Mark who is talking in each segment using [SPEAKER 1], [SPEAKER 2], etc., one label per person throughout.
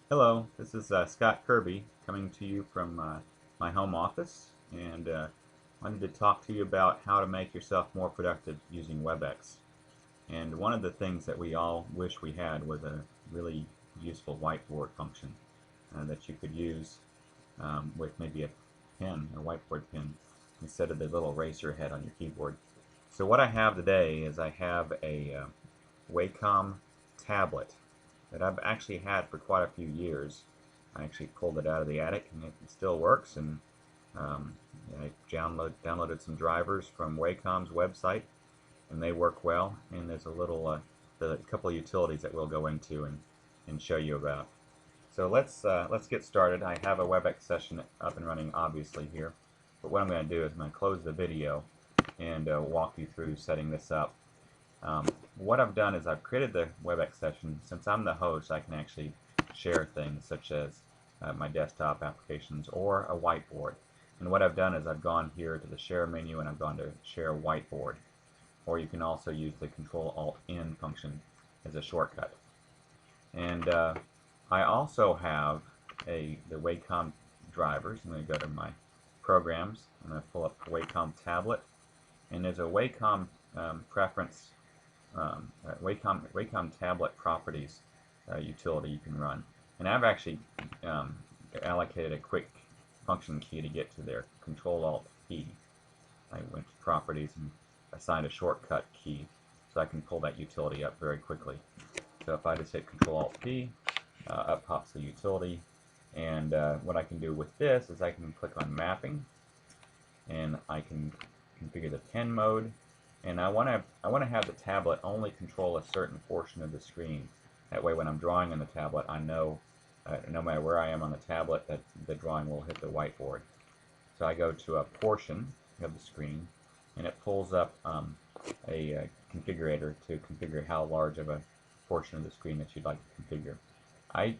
[SPEAKER 1] Hello, this is Scott Kirby coming to you from my home office, and wanted to talk to you about how to make yourself more productive using Webex. And one of the things that we all wish we had was a really useful whiteboard function that you could use with maybe a pen, a whiteboard pen, instead of the little eraser head on your keyboard. So what I have today is I have a Wacom tablet that I've actually had for quite a few years. I actually pulled it out of the attic and it still works, and um, I downloaded some drivers from Wacom's website and they work well, and there's a couple of utilities that we'll go into and show you about. So let's get started. I have a Webex session up and running obviously here, but what I'm going to do is I'm going to close the video and walk you through setting this up. What I've done is I've created the Webex session. Since I'm the host, I can actually share things such as my desktop applications or a whiteboard. And what I've done is I've gone here to the share menu and I've gone to share whiteboard. Or you can also use the Control-Alt-N function as a shortcut. And I also have the Wacom drivers. I'm going to go to my programs. I'm going to pull up Wacom tablet. And there's a Wacom preference Wacom tablet properties utility you can run. And I've actually allocated a quick function key to get to their Control-Alt-P. I went to properties and assigned a shortcut key so I can pull that utility up very quickly. So if I just hit Control-Alt-P, up pops the utility. And what I can do with this is I can click on mapping, and I can configure the pen mode. And I want to have the tablet only control a certain portion of the screen. That way, when I'm drawing on the tablet, I know no matter where I am on the tablet that the drawing will hit the whiteboard. So I go to a portion of the screen, and it pulls up a configurator to configure how large of a portion of the screen that you'd like to configure. I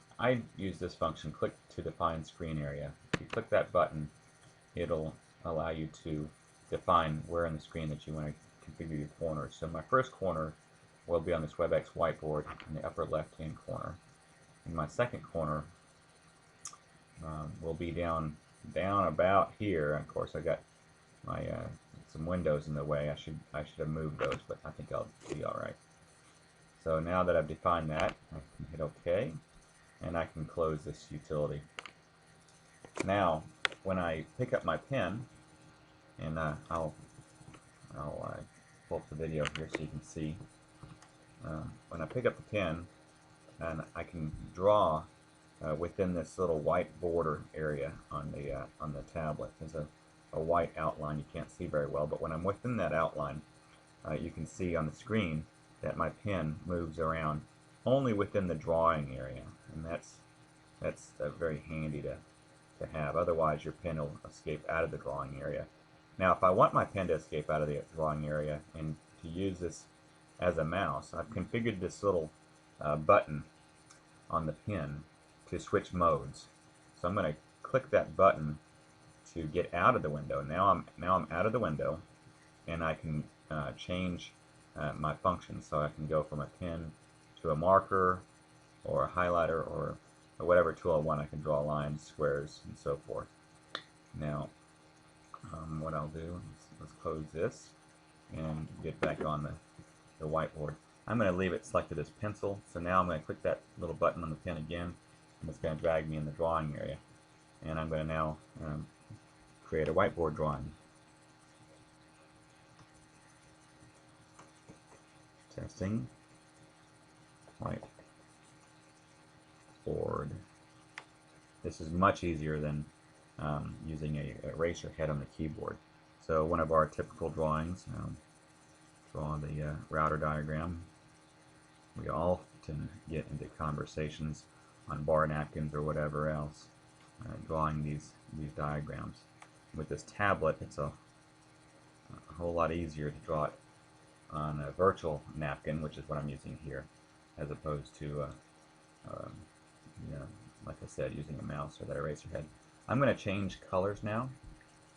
[SPEAKER 1] use this function, click to define screen area. If you click that button, it'll allow you to define where in the screen that you want to configure your corners. So my first corner will be on this Webex whiteboard in the upper left hand corner. And my second corner will be down about here. Of course I got my some windows in the way. I should have moved those, but I think I'll be alright. So now that I've defined that, I can hit OK, and I can close this utility. Now when I pick up my pen, and I'll pull up the video here so you can see. When I pick up the pen, and I can draw within this little white border area on the tablet. There's a white outline you can't see very well, but when I'm within that outline, you can see on the screen that my pen moves around only within the drawing area, and that's very handy to have. Otherwise, your pen will escape out of the drawing area. Now, if I want my pen to escape out of the drawing area and to use this as a mouse, I've configured this little button on the pen to switch modes. So I'm going to click that button to get out of the window. Now I'm out of the window, and I can change my function. So I can go from a pen to a marker or a highlighter or whatever tool I want. I can draw lines, squares, and so forth. Now, what I'll do is let's close this and get back on the whiteboard. I'm going to leave it selected as pencil. So now I'm going to click that little button on the pen again, and it's going to drag me in the drawing area. And I'm going to now create a whiteboard drawing. Testing. Whiteboard. This is much easier than using a eraser head on the keyboard. So one of our typical drawings, draw the router diagram. We often get into conversations on bar napkins or whatever else, drawing these diagrams. With this tablet, it's a whole lot easier to draw it on a virtual napkin, which is what I'm using here, as opposed to, you know, like I said, using a mouse or that eraser head. I'm going to change colors now.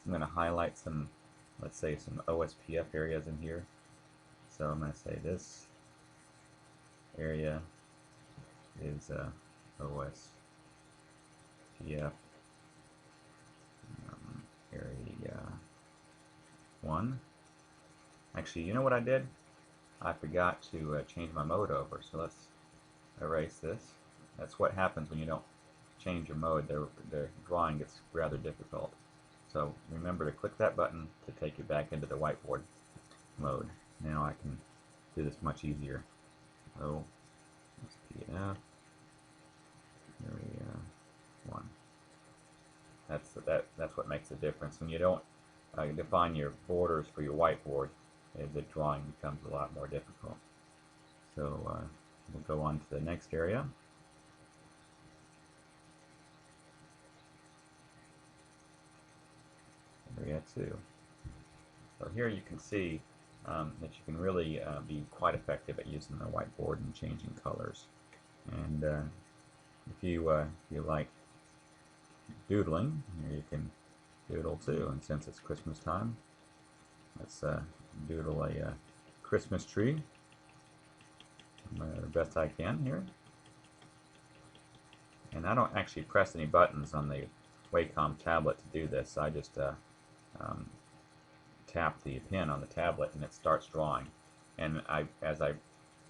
[SPEAKER 1] I'm going to highlight some, let's say, some OSPF areas in here. So I'm going to say this area is OSPF. PDF area 1. Actually, you know what I did? I forgot to change my mode over, so let's erase this. That's what happens when you don't change your mode. The drawing gets rather difficult. So remember to click that button to take you back into the whiteboard mode. Now I can do this much easier. So PDF area 1. That's what makes the difference. When you don't define your borders for your whiteboard, the drawing becomes a lot more difficult. So we'll go on to the next area. Area 2. So here you can see that you can really be quite effective at using the whiteboard and changing colors. And if you like doodling, here you can doodle too. And since it's Christmas time, let's doodle a Christmas tree the best I can here. And I don't actually press any buttons on the Wacom tablet to do this. I just tap the pen on the tablet and it starts drawing. And as I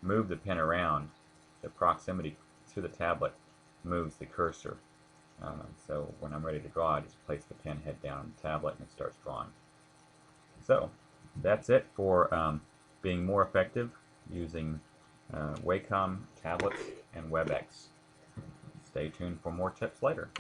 [SPEAKER 1] move the pen around, the proximity to the tablet moves the cursor. So when I'm ready to draw, I just place the pen head down on the tablet and it starts drawing. So that's it for being more effective using Wacom tablets and Webex. Stay tuned for more tips later.